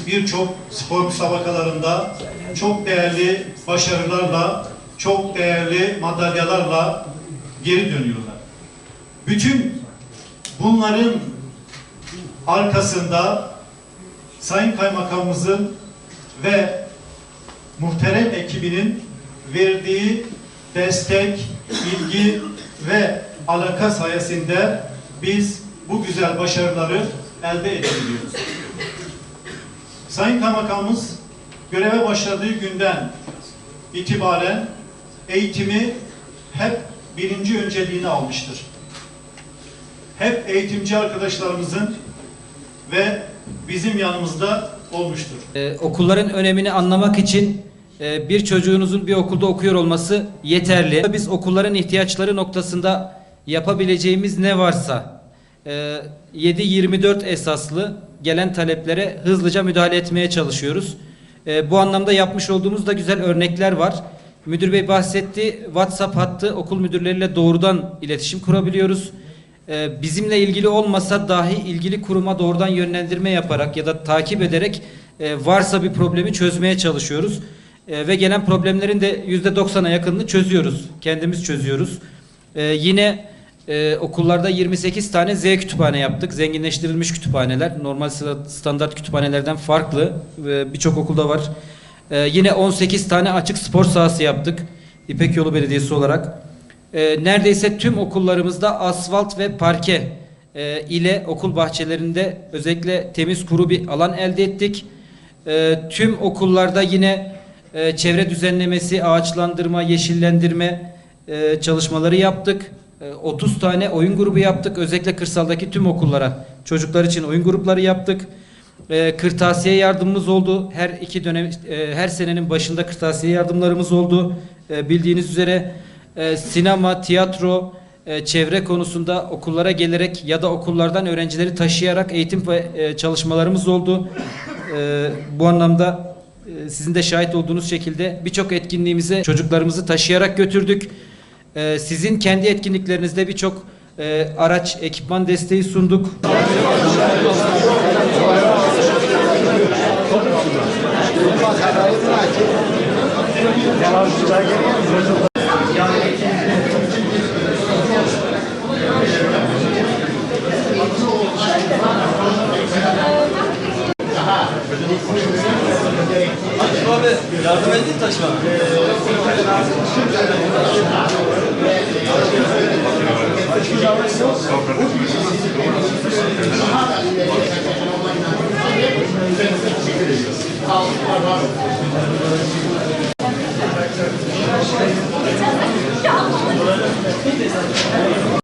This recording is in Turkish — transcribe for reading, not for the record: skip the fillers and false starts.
birçok spor müsabakalarında çok değerli başarılarla, çok değerli madalyalarla geri dönüyorlar. Bütün bunların arkasında Sayın Kaymakamımızın ve muhterem ekibinin verdiği destek, ilgi ve alaka sayesinde biz bu güzel başarıları elde edebiliyoruz. Sayın Kaymakamımız göreve başladığı günden itibaren eğitimi hep birinci önceliğini almıştır. Hep eğitimci arkadaşlarımızın ve bizim yanımızda olmuştur. Okulların önemini anlamak için bir çocuğunuzun bir okulda okuyor olması yeterli. Biz okulların ihtiyaçları noktasında yapabileceğimiz ne varsa 7-24 esaslı gelen taleplere hızlıca müdahale etmeye çalışıyoruz. Bu anlamda yapmış olduğumuz da güzel örnekler var. Müdür Bey bahsetti. WhatsApp hattı okul müdürleriyle doğrudan iletişim kurabiliyoruz. Bizimle ilgili olmasa dahi ilgili kuruma doğrudan yönlendirme yaparak ya da takip ederek varsa bir problemi çözmeye çalışıyoruz. Ve gelen problemlerin de %90'a yakınını çözüyoruz. Kendimiz çözüyoruz. Yine okullarda 28 tane Z kütüphane yaptık. Zenginleştirilmiş kütüphaneler. Normal standart kütüphanelerden farklı. Birçok okulda var. Yine 18 tane açık spor sahası yaptık. İpek Yolu Belediyesi olarak. Neredeyse tüm okullarımızda asfalt ve parke ile okul bahçelerinde özellikle temiz kuru bir alan elde ettik. Tüm okullarda yine çevre düzenlemesi, ağaçlandırma, yeşillendirme çalışmaları yaptık. 30 tane oyun grubu yaptık. Özellikle kırsaldaki tüm okullara çocuklar için oyun grupları yaptık. Kırtasiye yardımımız oldu. Her senenin başında kırtasiye yardımlarımız oldu. Bildiğiniz üzere sinema, tiyatro, çevre konusunda okullara gelerek ya da okullardan öğrencileri taşıyarak eğitim ve çalışmalarımız oldu. Bu anlamda sizin de şahit olduğunuz şekilde birçok etkinliğimize çocuklarımızı taşıyarak götürdük. Sizin kendi etkinliklerinizde birçok araç, ekipman desteği sunduk. Abi yardım edin taşıma.